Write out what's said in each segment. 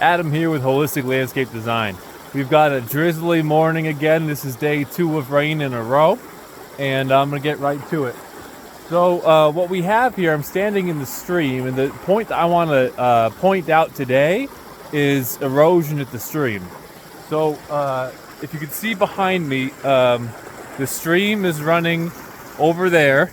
Adam here with Holistic Landscape Design. We've got a drizzly morning again. This is day 2 of rain in a row, and I'm going to get right to it. So what we have here, I'm standing in the stream, and the point that I want to point out today is erosion at the stream. So if you can see behind me, the stream is running over there,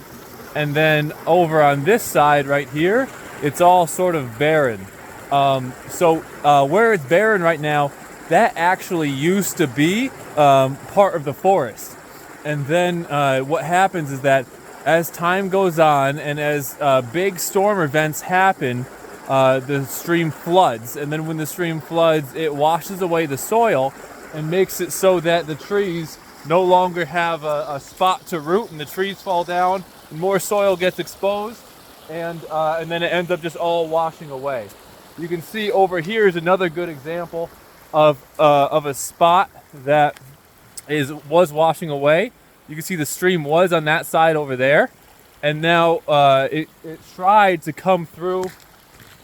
and then over on this side right here, it's all sort of barren. So where it's barren right now, that actually used to be part of the forest. And then what happens is that as time goes on and as big storm events happen, the stream floods. And then when the stream floods, it washes away the soil and makes it so that the trees no longer have a spot to root, and the trees fall down and more soil gets exposed, and then it ends up just all washing away. You can see over here is another good example of a spot that was washing away. You can see the stream was on that side over there, and now it tried to come through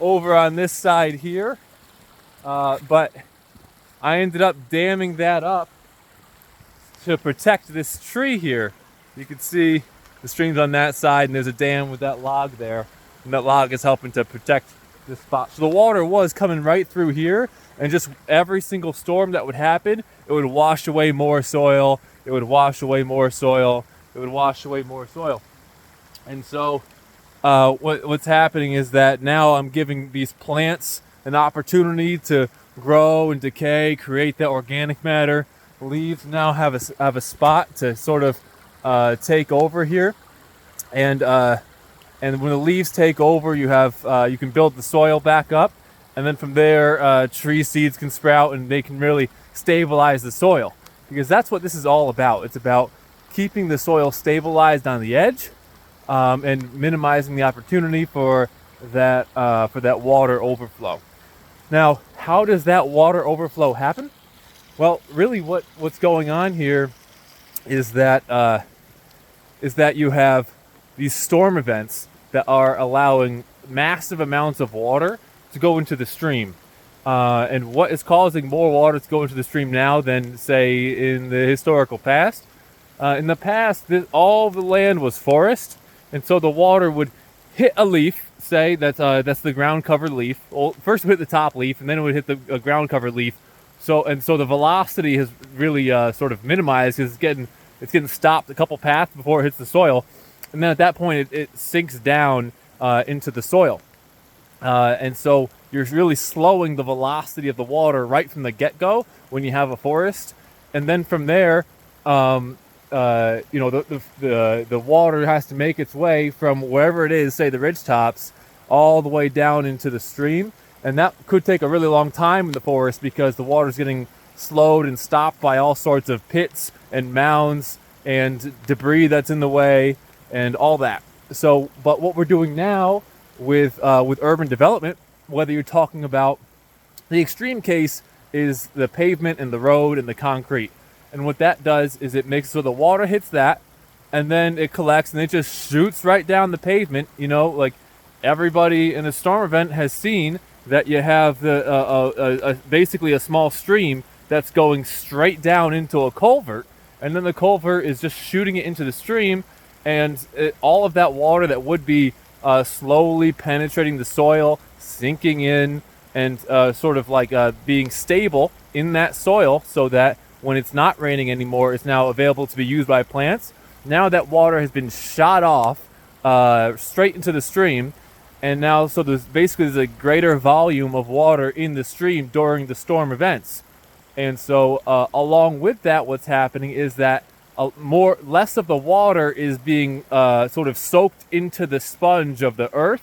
over on this side here, but I ended up damming that up to protect this tree here. You can see the stream's on that side, and there's a dam with that log there, and that log is helping to protect this spot. So the water was coming right through here, and just every single storm that would happen, it would wash away more soil, it would wash away more soil, it would wash away more soil. And so what's happening is that now I'm giving these plants an opportunity to grow and decay, create that organic matter. Leaves now have a spot to sort of take over here, and when the leaves take over, you can build the soil back up, and then from there tree seeds can sprout, and they can really stabilize the soil, because that's what this is all about. It's about keeping the soil stabilized on the edge, and minimizing the opportunity for that water overflow. Now, how does that water overflow happen? Well, really, what's going on here is that you have these storm events that are allowing massive amounts of water to go into the stream. And what is causing more water to go into the stream now than, say, in the historical past? In the past, all the land was forest, and so the water would hit a leaf. Say that's the ground-covered leaf. Well, first it would hit the top leaf, and then it would hit the ground-covered leaf. So the velocity has really sort of minimized, because it's getting stopped a couple paths before it hits the soil, and then at that point it sinks down into the soil, and so you're really slowing the velocity of the water right from the get-go when you have a forest, and then from there, the water has to make its way from wherever it is, say the ridge tops, all the way down into the stream. And that could take a really long time in the forest, because the water's getting slowed and stopped by all sorts of pits and mounds and debris that's in the way and all that. So, but what we're doing now with urban development, whether you're talking about the extreme case is the pavement and the road and the concrete. And what that does is it makes so the water hits that, and then it collects and it just shoots right down the pavement. Like everybody in a storm event has seen that you have basically a small stream that's going straight down into a culvert, and then the culvert is just shooting it into the stream, and all of that water that would be slowly penetrating the soil, sinking in, and sort of like being stable in that soil, so that when it's not raining anymore, it's now available to be used by plants. Now that water has been shot off straight into the stream, and now, so there's a greater volume of water in the stream during the storm events. And so along with that, what's happening is that less of the water is being sort of soaked into the sponge of the earth,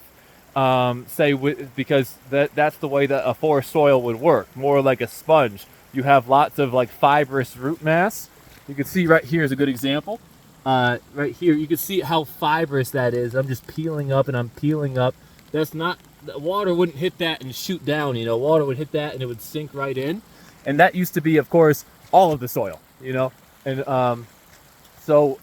because that's the way that a forest soil would work, more like a sponge. You have lots of like fibrous root mass. You can see right here is a good example. Right here, you can see how fibrous that is. I'm just peeling up and I'm peeling up. That's not, the water wouldn't hit that and shoot down, water would hit that and it would sink right in. And that used to be, of course, all of the soil, And so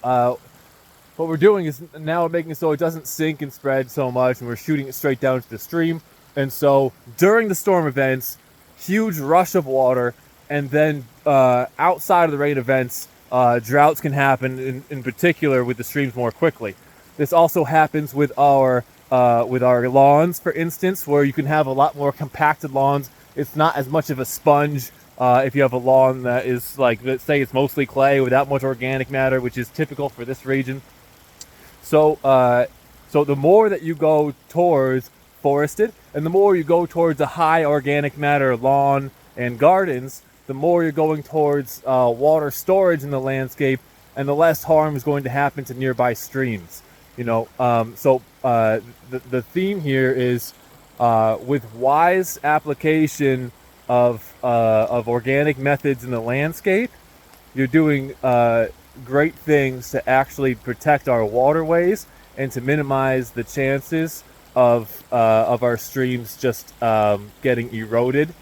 what we're doing is now we're making it so it doesn't sink and spread so much, and we're shooting it straight down to the stream. And so during the storm events, huge rush of water, and then outside of the rain events, droughts can happen, in particular with the streams more quickly. This also happens with our lawns, for instance, where you can have a lot more compacted lawns. It's not as much of a sponge if you have a lawn that is like, let's say it's mostly clay without much organic matter, which is typical for this region. So the more that you go towards forested, and the more you go towards a high organic matter lawn and gardens, the more you're going towards water storage in the landscape, and the less harm is going to happen to nearby streams. The theme here is with wise application of organic methods in the landscape, you're doing great things to actually protect our waterways and to minimize the chances of our streams just getting eroded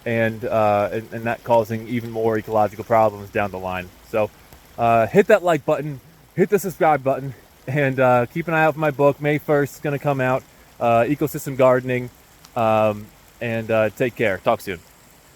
and that causing even more ecological problems down the line. So hit that like button, hit the subscribe button, and keep an eye out for my book. May 1st is going to come out, Ecosystem Gardening, and take care. Talk soon.